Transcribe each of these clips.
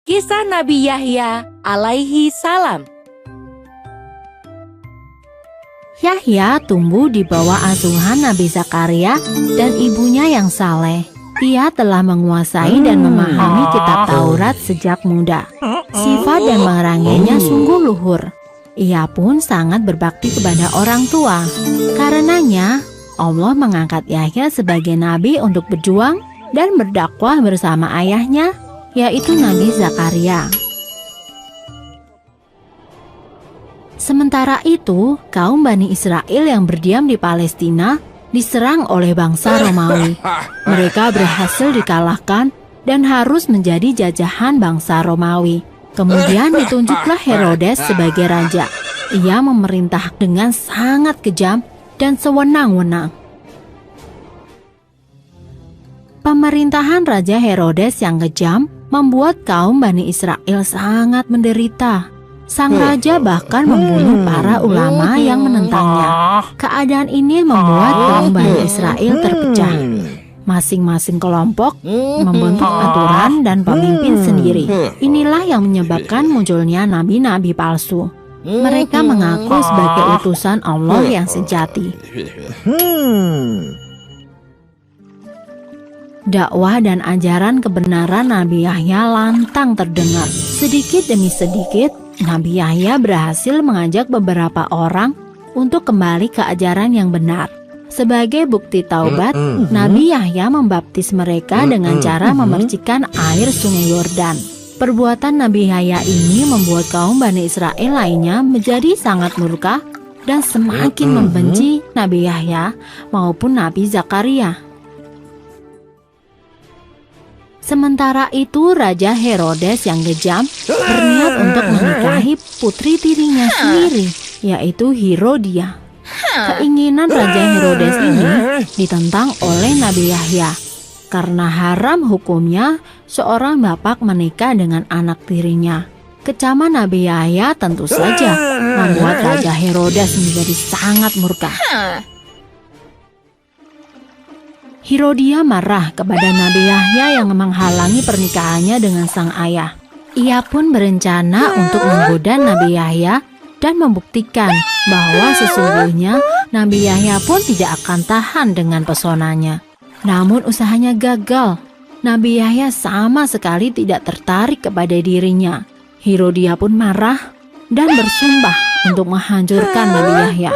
Kisah Nabi Yahya alaihi salam. Yahya tumbuh di bawah asuhan Nabi Zakaria dan ibunya yang saleh. Ia telah menguasai dan memahami kitab Taurat sejak muda. Sifat dan merangainya sungguh luhur. Ia pun sangat berbakti kepada orang tua. Karenanya, Allah mengangkat Yahya sebagai nabi untuk berjuang dan berdakwah bersama ayahnya, yaitu Nabi Zakaria. Sementara itu, kaum Bani Israel yang berdiam di Palestina diserang oleh bangsa Romawi. Mereka berhasil dikalahkan dan harus menjadi jajahan bangsa Romawi. Kemudian ditunjuklah Herodes sebagai raja. Ia memerintah dengan sangat kejam dan sewenang-wenang. Pemerintahan Raja Herodes yang kejam membuat kaum Bani Israel sangat menderita. Sang raja bahkan membunuh para ulama yang menentangnya. Keadaan ini membuat kaum Bani Israel terpecah. Masing-masing kelompok membentuk aturan dan pemimpin sendiri. Inilah yang menyebabkan munculnya nabi-nabi palsu. Mereka mengaku sebagai utusan Allah yang sejati. Dakwah dan ajaran kebenaran Nabi Yahya lantang terdengar. Sedikit demi sedikit, Nabi Yahya berhasil mengajak beberapa orang untuk kembali ke ajaran yang benar. Sebagai bukti taubat, Nabi Yahya membaptis mereka dengan cara memercikan air sungai Yordan. Perbuatan Nabi Yahya ini membuat kaum Bani Israel lainnya menjadi sangat murka dan semakin membenci Nabi Yahya maupun Nabi Zakaria. Sementara itu, Raja Herodes yang kejam berniat untuk menikahi putri tirinya sendiri, yaitu Herodia. Keinginan Raja Herodes ini ditentang oleh Nabi Yahya. Karena haram hukumnya seorang bapak menikah dengan anak tirinya. Kecaman Nabi Yahya tentu saja membuat Raja Herodes menjadi sangat murka. Herodia marah kepada Nabi Yahya yang menghalangi pernikahannya dengan sang ayah. Ia pun berencana untuk menggoda Nabi Yahya dan membuktikan bahwa sesungguhnya Nabi Yahya pun tidak akan tahan dengan pesonanya. Namun usahanya gagal. Nabi Yahya sama sekali tidak tertarik kepada dirinya. Herodia pun marah dan bersumpah untuk menghancurkan Nabi Yahya.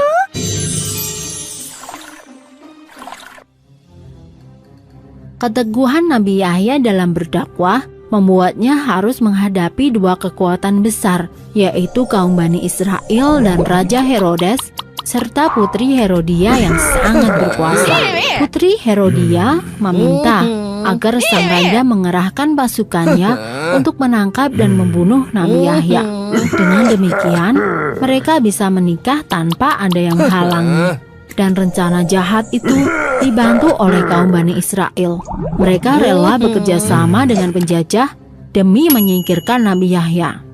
Keteguhan Nabi Yahya dalam berdakwah membuatnya harus menghadapi dua kekuatan besar, yaitu kaum Bani Israel dan Raja Herodes, serta putri Herodia yang sangat berkuasa. Putri Herodia meminta agar sang raja mengerahkan pasukannya untuk menangkap dan membunuh Nabi Yahya. Dengan demikian, mereka bisa menikah tanpa ada yang menghalangi. Dan rencana jahat itu dibantu oleh kaum Bani Israel. Mereka rela bekerja sama dengan penjajah demi menyingkirkan Nabi Yahya.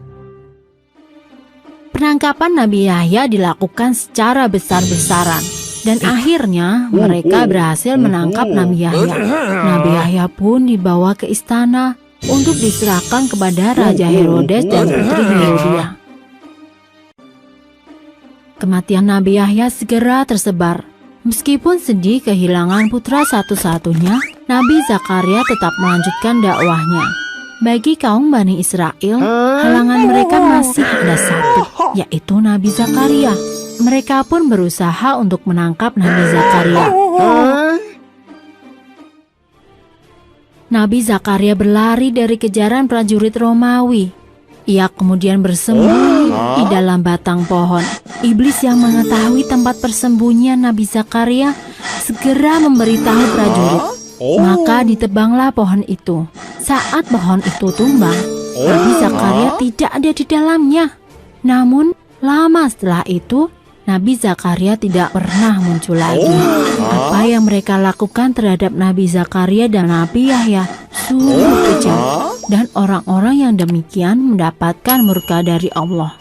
Penangkapan Nabi Yahya dilakukan secara besar-besaran dan akhirnya mereka berhasil menangkap Nabi Yahya. Nabi Yahya pun dibawa ke istana untuk diserahkan kepada Raja Herodes dan Putri Herodia. Kematian Nabi Yahya segera tersebar. Meskipun sedih kehilangan putra satu-satunya, Nabi Zakaria tetap melanjutkan dakwahnya. Bagi kaum Bani Israel, halangan mereka masih ada satu, yaitu Nabi Zakaria. Mereka pun berusaha untuk menangkap Nabi Zakaria. Nabi Zakaria berlari dari kejaran prajurit Romawi. Ia kemudian bersembunyi di dalam batang pohon. Iblis yang mengetahui tempat persembunyian Nabi Zakaria segera memberitahu prajurit. Maka ditebanglah pohon itu. Saat pohon itu tumbang, Nabi Zakaria tidak ada di dalamnya. Namun, lama setelah itu, Nabi Zakaria tidak pernah muncul lagi. Apa yang mereka lakukan terhadap Nabi Zakaria dan Nabi Yahya sungguh kejam. Dan orang-orang yang demikian mendapatkan murka dari Allah.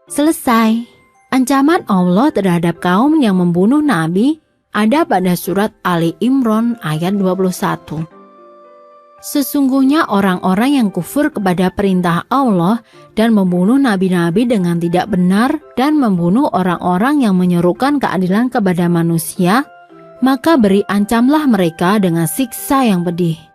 Selesai. Ancaman Allah terhadap kaum yang membunuh Nabi ada pada surat Ali Imran ayat 21. Sesungguhnya orang-orang yang kufur kepada perintah Allah dan membunuh nabi-nabi dengan tidak benar dan membunuh orang-orang yang menyerukan keadilan kepada manusia, maka beri ancamlah mereka dengan siksa yang pedih.